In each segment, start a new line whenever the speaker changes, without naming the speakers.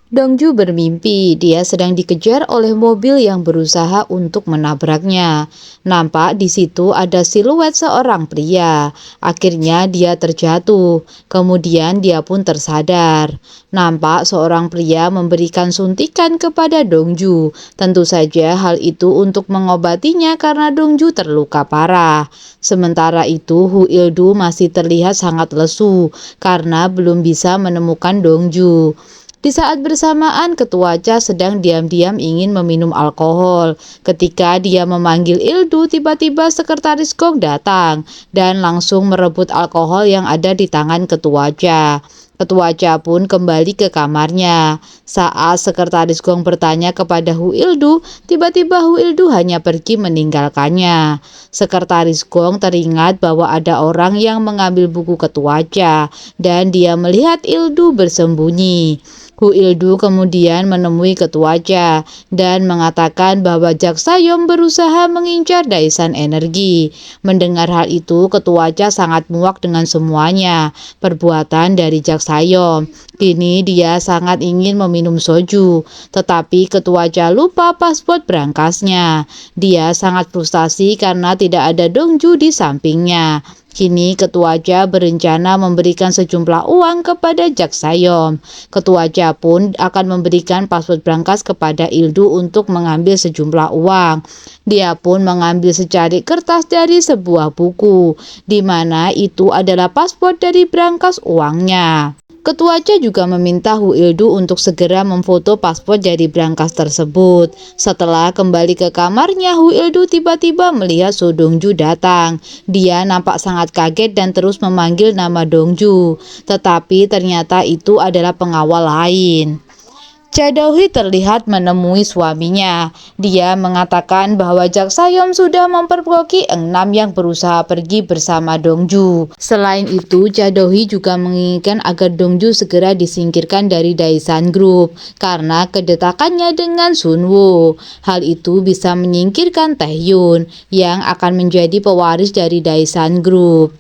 Dongju bermimpi dia sedang dikejar oleh mobil yang berusaha untuk menabraknya. Nampak di situ ada siluet seorang pria. Akhirnya dia terjatuh. Kemudian dia pun tersadar. Nampak seorang pria memberikan suntikan kepada Dongju. Tentu saja hal itu untuk mengobatinya karena Dongju terluka parah. Sementara itu Hu Ildu masih terlihat sangat lesu karena belum bisa menemukan Dongju. Di saat bersamaan, Ketua Cha sedang diam-diam ingin meminum alkohol. Ketika dia memanggil Ildu, tiba-tiba Sekretaris Gong datang dan langsung merebut alkohol yang ada di tangan Ketua Cha. Ketua Cha pun kembali ke kamarnya. Saat Sekretaris Gong bertanya kepada Hu Ildu, tiba-tiba Hu Ildu hanya pergi meninggalkannya. Sekretaris Gong teringat bahwa ada orang yang mengambil buku Ketua Cha dan dia melihat Ildu bersembunyi. Hu Ildu kemudian menemui Ketua Cha dan mengatakan bahwa Jaksayom berusaha mengincar Daisan Energi. Mendengar hal itu, Ketua Cha sangat muak dengan semuanya perbuatan dari Jaksayom. Kini dia sangat ingin meminum soju, tetapi Ketua Cha lupa paspor berangkasnya. Dia sangat frustasi karena tidak ada Dongju di sampingnya. Kini Ketua Cha berencana memberikan sejumlah uang kepada Jaksayom. Ketua Cha pun akan memberikan paspor berangkas kepada Ildu untuk mengambil sejumlah uang. Dia pun mengambil secari kertas dari sebuah buku, di mana itu adalah paspor dari berangkas uangnya. Ketua Cha juga meminta Hu Ildu untuk segera memfoto paspor dari berangkas tersebut. Setelah kembali ke kamarnya, Hu Ildu tiba-tiba melihat So Dongju datang. Dia nampak sangat kaget dan terus memanggil nama Dongju. Tetapi ternyata itu adalah pengawal lain. Cha Donghui terlihat menemui suaminya. Dia mengatakan bahwa Jaksayom sudah memperkoki enam yang berusaha pergi bersama Dongju. Selain itu, Cha Donghui juga menginginkan agar Dongju segera disingkirkan dari Daisan Group karena kedekatannya dengan Sunwoo. Hal itu bisa menyingkirkan Taehyun yang akan menjadi pewaris dari Daisan Group.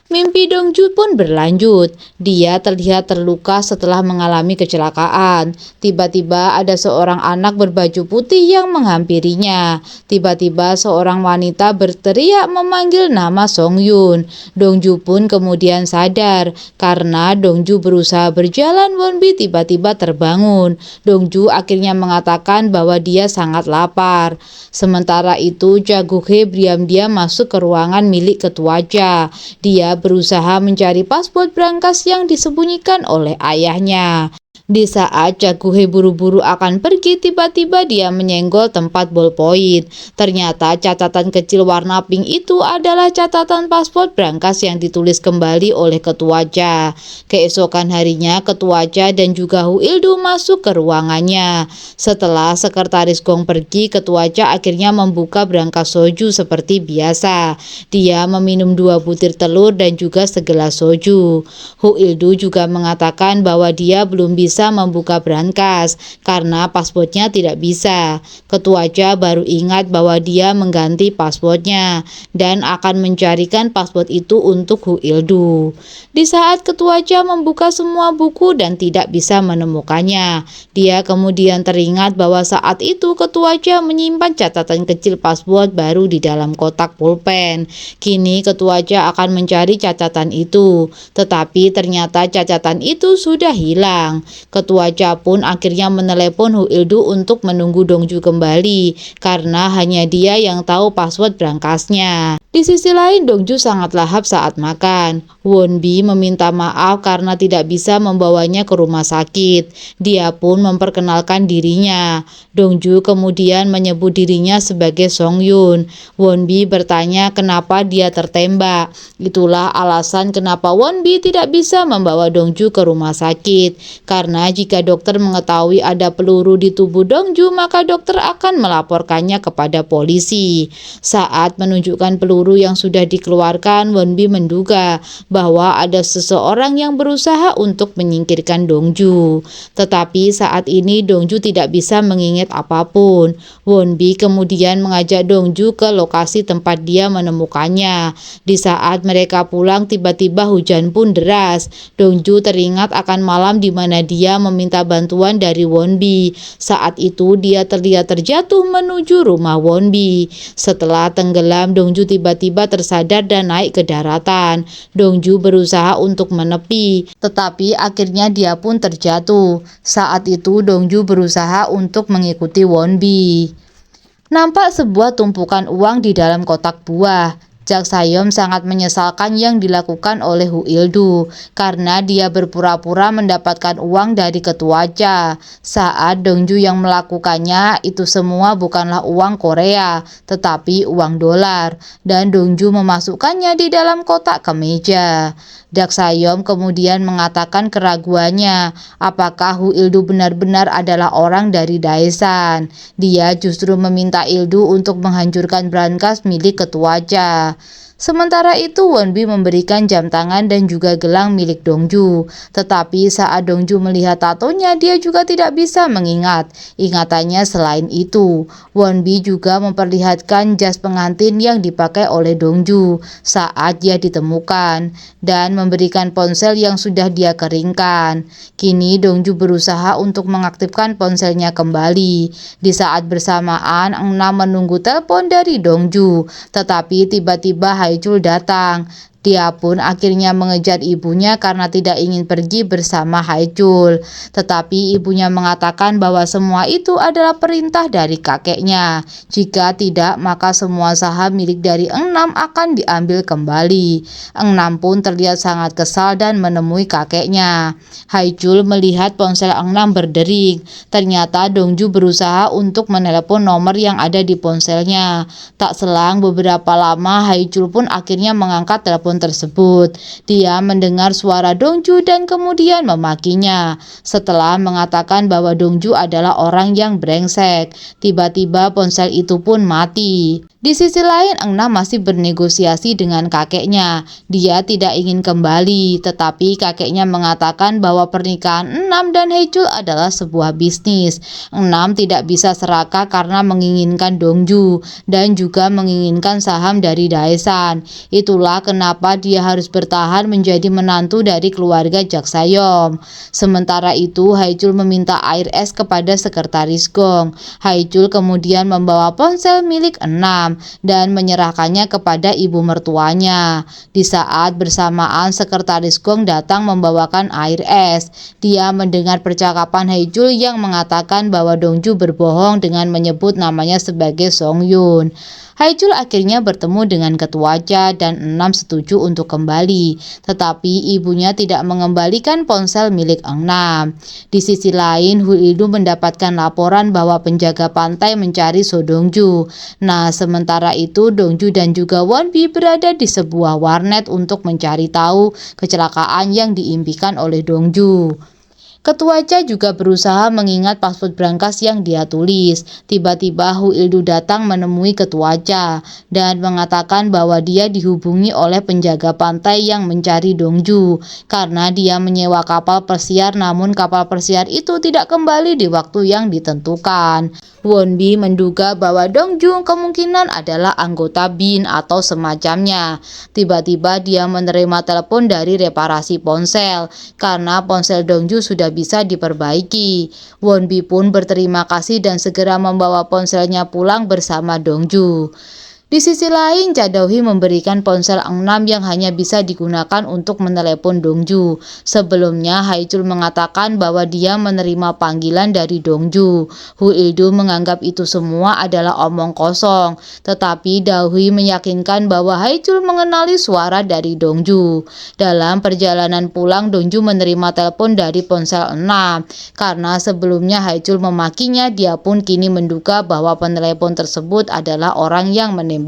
Mimpi Dongju pun berlanjut. Dia terlihat terluka setelah mengalami kecelakaan. Tiba-tiba ada seorang anak berbaju putih yang menghampirinya. Tiba-tiba seorang wanita berteriak memanggil nama Song Yun. Dongju pun kemudian sadar karena Dongju berusaha berjalan. Wonbi tiba-tiba terbangun. Dongju akhirnya mengatakan bahwa dia sangat lapar. Sementara itu Cha Gukhe diam-diam masuk ke ruangan milik Ketua Cha. Dia berusaha mencari paspor berangkas yang disembunyikan oleh ayahnya. Di saat Cha Gukhe buru-buru akan pergi, tiba-tiba dia menyenggol tempat ballpoint. Ternyata catatan kecil warna pink itu adalah catatan paspor berangkas yang ditulis kembali oleh Ketua Cha. Keesokan harinya, Ketua Cha dan juga Hu Ildu masuk ke ruangannya. Setelah Sekretaris Gong pergi, Ketua Cha akhirnya membuka berangkas soju seperti biasa. Dia meminum 2 butir telur dan juga segelas soju. Hu Ildu juga mengatakan bahwa dia belum bisa membuka berangkas karena paspornya tidak bisa. Ketua Cha baru ingat bahwa dia mengganti paspornya dan akan mencarikan paspor itu untuk Hu Ildu. Di saat Ketua Cha membuka semua buku dan tidak bisa menemukannya, dia kemudian teringat bahwa saat itu Ketua Cha menyimpan catatan kecil paspor baru di dalam kotak pulpen. Kini Ketua Cha akan mencari catatan itu, tetapi ternyata catatan itu sudah hilang. Ketua Cha pun akhirnya menelepon Hu Ildu untuk menunggu Dongju kembali karena hanya dia yang tahu password berangkasnya. Di sisi lain, Dongju sangat lahap saat makan. Wonbi meminta maaf karena tidak bisa membawanya ke rumah sakit. Dia pun memperkenalkan dirinya. Dongju kemudian menyebut dirinya sebagai Song Yun. Wonbi bertanya kenapa dia tertembak. Itulah alasan kenapa Wonbi tidak bisa membawa Dongju ke rumah sakit. Karena jika dokter mengetahui ada peluru di tubuh Dongju, maka dokter akan melaporkannya kepada polisi. Saat menunjukkan peluru yang sudah dikeluarkan, Wonbi menduga bahwa ada seseorang yang berusaha untuk menyingkirkan Dongju. Tetapi saat ini Dongju tidak bisa mengingat apapun. Wonbi kemudian mengajak Dongju ke lokasi tempat dia menemukannya. Di saat mereka pulang, tiba-tiba hujan pun deras. Dongju teringat akan malam di mana dia dia meminta bantuan dari Wonbi. Saat itu dia terlihat terjatuh menuju rumah Wonbi. Setelah tenggelam, Dongju tiba-tiba tersadar dan naik ke daratan. Dongju berusaha untuk menepi, tetapi akhirnya dia pun terjatuh. Saat itu Dongju berusaha untuk mengikuti Wonbi. Nampak sebuah tumpukan uang di dalam kotak buah. Jak Sayom sangat menyesalkan yang dilakukan oleh Hu Ildu karena dia berpura-pura mendapatkan uang dari ketua Cha. Saat Dongju yang melakukannya, itu semua bukanlah uang Korea, tetapi uang dolar, dan Dongju memasukkannya di dalam kotak kemeja. Jak Sayom kemudian mengatakan keraguannya, apakah Hu Ildu benar-benar adalah orang dari Daesan. Dia justru meminta Ildu untuk menghancurkan brankas milik ketua Cha. Sementara itu Wonbi memberikan jam tangan dan juga gelang milik Dongju. Tetapi saat Dongju melihat tatonya, dia juga tidak bisa mengingat ingatannya. Selain itu, Wonbi juga memperlihatkan jas pengantin yang dipakai oleh Dongju saat dia ditemukan dan memberikan ponsel yang sudah dia keringkan. Kini Dongju berusaha untuk mengaktifkan ponselnya kembali. Di saat bersamaan, Engnam menunggu telepon dari Dongju, tetapi tiba-tiba Haijul datang. Dia pun akhirnya mengejar ibunya karena tidak ingin pergi bersama Haijul. Tetapi ibunya mengatakan bahwa semua itu adalah perintah dari kakeknya. Jika tidak, maka semua saham milik dari Engnam akan diambil kembali. Engnam pun terlihat sangat kesal dan menemui kakeknya. Haijul melihat ponsel Engnam berdering. Ternyata Dongju berusaha untuk menelepon nomor yang ada di ponselnya. Tak selang beberapa lama, Haijul pun akhirnya mengangkat telepon tersebut. Dia mendengar suara Dongju dan kemudian memakinya. Setelah mengatakan bahwa Dongju adalah orang yang brengsek, tiba-tiba ponsel itu pun mati. Di sisi lain, Engnam masih bernegosiasi dengan kakeknya. Dia tidak ingin kembali, tetapi kakeknya mengatakan bahwa pernikahan Engnam dan Haijul adalah sebuah bisnis. Engnam tidak bisa serakah karena menginginkan Dongju dan juga menginginkan saham dari Daesan. Itulah kenapa dia harus bertahan menjadi menantu dari keluarga Jak Sayom. Sementara itu, Haijul meminta air es kepada sekretaris Gong. Haijul kemudian membawa ponsel milik Engnam dan menyerahkannya kepada ibu mertuanya. Di saat bersamaan, sekretaris Gong datang membawakan air es. Dia mendengar percakapan Haijul yang mengatakan bahwa Dongju berbohong dengan menyebut namanya sebagai Songyun. Haijul akhirnya bertemu dengan ketua Cha dan Engnam setuju untuk kembali, tetapi ibunya tidak mengembalikan ponsel milik Engnam. Di sisi lain, Hu Ildu mendapatkan laporan bahwa penjaga pantai mencari So Dongju. Nah, sementara itu Dongju dan juga Wonbi berada di sebuah warnet untuk mencari tahu kecelakaan yang diimpikan oleh Dongju. Ketua Cha juga berusaha mengingat password brankas yang dia tulis. Tiba-tiba Hu Ildu datang menemui ketua Cha dan mengatakan bahwa dia dihubungi oleh penjaga pantai yang mencari Dongju karena dia menyewa kapal pesiar, namun kapal pesiar itu tidak kembali di waktu yang ditentukan. Wonbi menduga bahwa Dongju kemungkinan adalah anggota BIN atau semacamnya. Tiba-tiba dia menerima telepon dari reparasi ponsel karena ponsel Dongju sudah bisa diperbaiki. Wonbi pun berterima kasih dan segera membawa ponselnya pulang bersama Dongju. Di sisi lain, Cha Donghui memberikan ponsel Engnam yang hanya bisa digunakan untuk menelepon Dongju. Sebelumnya, Haijul mengatakan bahwa dia menerima panggilan dari Dongju. Hu Ildu menganggap itu semua adalah omong kosong, tetapi Donghui meyakinkan bahwa Haijul mengenali suara dari Dongju. Dalam perjalanan pulang, Dongju menerima telepon dari ponsel Engnam. Karena sebelumnya Haijul memakinya, dia pun kini menduga bahwa penelepon tersebut adalah orang yang menembaknya.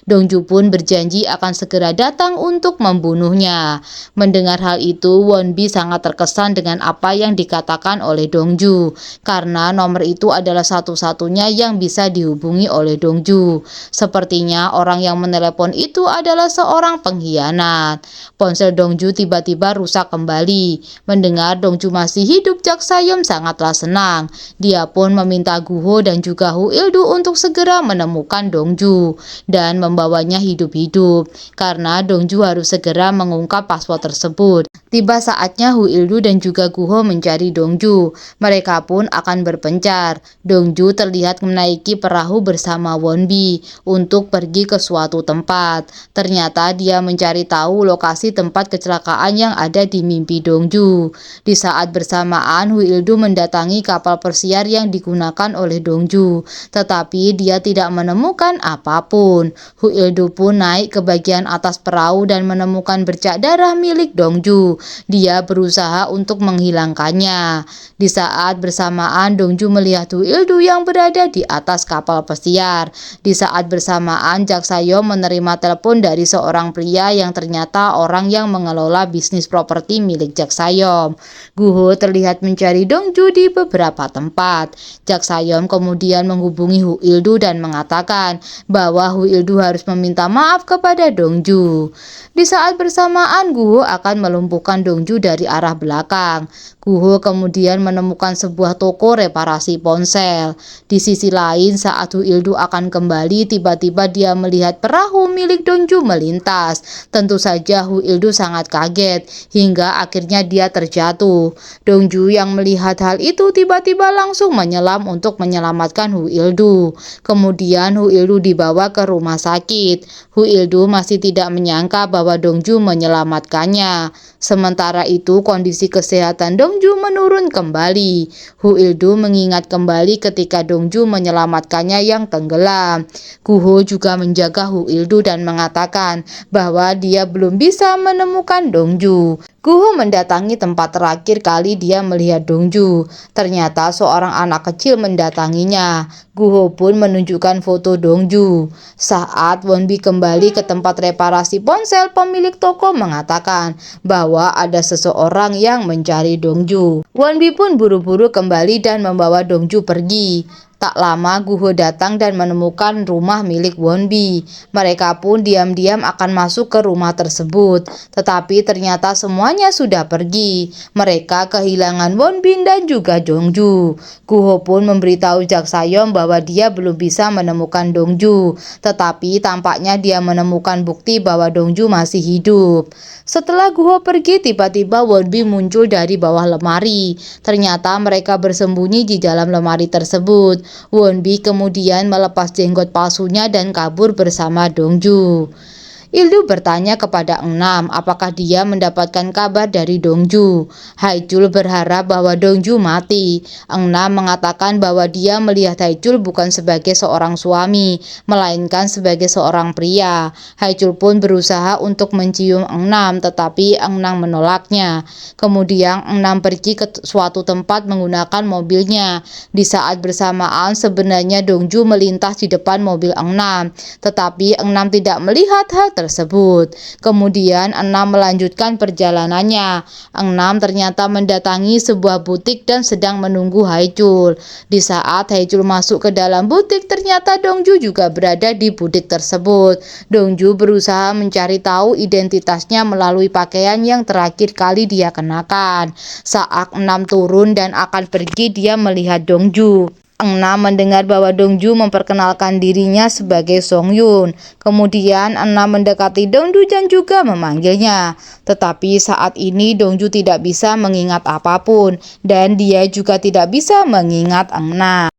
Dongju pun berjanji akan segera datang untuk membunuhnya. Mendengar hal itu, Wonbi sangat terkesan dengan apa yang dikatakan oleh Dongju, karena nomor itu adalah satu-satunya yang bisa dihubungi oleh Dongju. Sepertinya orang yang menelepon itu adalah seorang pengkhianat. Ponsel Dongju tiba-tiba rusak kembali. Mendengar Dongju masih hidup, Jak Sayom sangatlah senang. Dia pun meminta Guho dan juga Hu Ildu untuk segera menemukan Dongju. Dongju dan membawanya hidup-hidup, karena Dongju harus segera mengungkap password tersebut. Tiba saatnya Hu Ildu dan juga Guho mencari Dongju. Mereka pun akan berpencar. Dongju terlihat menaiki perahu bersama Wonbi untuk pergi ke suatu tempat. Ternyata dia mencari tahu lokasi tempat kecelakaan yang ada di mimpi Dongju. Di saat bersamaan, Hu Ildu mendatangi kapal persiar yang digunakan oleh Dongju, tetapi dia tidak menemukan apapun. Hu Ildu pun naik ke bagian atas perahu dan menemukan bercak darah milik Dongju. Dia berusaha untuk menghilangkannya. Di saat bersamaan, Dongju melihat Hu Ildu yang berada di atas kapal pesiar. Di saat bersamaan, Jak Sayom menerima telepon dari seorang pria yang ternyata orang yang mengelola bisnis properti milik Jak Sayom. Guho terlihat mencari Dongju di beberapa tempat. Jak Sayom kemudian menghubungi Hu Ildu dan mengatakan bahwa Hu Ildu harus meminta maaf kepada Dongju. Di saat bersamaan, Guho akan melumpuhkan Dongju dari arah belakang. Guho kemudian menemukan sebuah toko reparasi ponsel. Di sisi lain, saat Hu Ildu akan kembali, tiba-tiba dia melihat perahu milik Dongju melintas. Tentu saja Hu Ildu sangat kaget, hingga akhirnya dia terjatuh. Dongju yang melihat hal itu tiba-tiba langsung menyelam untuk menyelamatkan Hu Ildu. Kemudian Hu Ildu dibawa ke rumah sakit. Hu Ildu masih tidak menyangka bahwa Dongju menyelamatkannya. Sementara itu, kondisi kesehatan Dongju menurun kembali. Hu Ildu mengingat kembali ketika Dongju menyelamatkannya yang tenggelam. Guho juga menjaga Hu Ildu dan mengatakan bahwa dia belum bisa menemukan Dongju. Guho mendatangi tempat terakhir kali dia melihat Dongju. Ternyata seorang anak kecil mendatanginya. Guho pun menunjukkan foto Dongju. Saat Wonbi kembali ke tempat reparasi ponsel, pemilik toko mengatakan bahwa ada seseorang yang mencari Dongju. Wonbi pun buru-buru kembali dan membawa Dongju pergi. Tak lama Guho datang dan menemukan rumah milik Wonbi. Mereka pun diam-diam akan masuk ke rumah tersebut. Tetapi ternyata semuanya sudah pergi. Mereka kehilangan Wonbi dan juga Dongju. Guho pun memberitahu Jak Sayom bahwa dia belum bisa menemukan Dongju. Tetapi tampaknya dia menemukan bukti bahwa Dongju masih hidup. Setelah Guho pergi, tiba-tiba Wonbi muncul dari bawah lemari. Ternyata mereka bersembunyi di dalam lemari tersebut. Wonbi kemudian melepas jenggot palsunya dan kabur bersama Dongju. Ildu bertanya kepada Engnam apakah dia mendapatkan kabar dari Dongju. Haechul berharap bahwa Dongju mati. Engnam mengatakan bahwa dia melihat Haechul bukan sebagai seorang suami, melainkan sebagai seorang pria. Haechul pun berusaha untuk mencium Engnam, tetapi Engnam menolaknya. Kemudian Engnam pergi ke suatu tempat menggunakan mobilnya. Di saat bersamaan, sebenarnya Dongju melintas di depan mobil Engnam, tetapi Engnam tidak melihat hal tersebut. Kemudian Engnam melanjutkan perjalanannya. Engnam ternyata mendatangi sebuah butik dan sedang menunggu Haechul. Di saat Haechul masuk ke dalam butik, ternyata Dongju juga berada di butik tersebut. Dongju berusaha mencari tahu identitasnya melalui pakaian yang terakhir kali dia kenakan. Saat Engnam turun dan akan pergi, dia melihat Dongju. Engnam mendengar bahwa Dongju memperkenalkan dirinya sebagai Songyun. Kemudian Engnam mendekati Dongju dan juga memanggilnya. Tetapi saat ini Dongju tidak bisa mengingat apapun dan dia juga tidak bisa mengingat Engnam.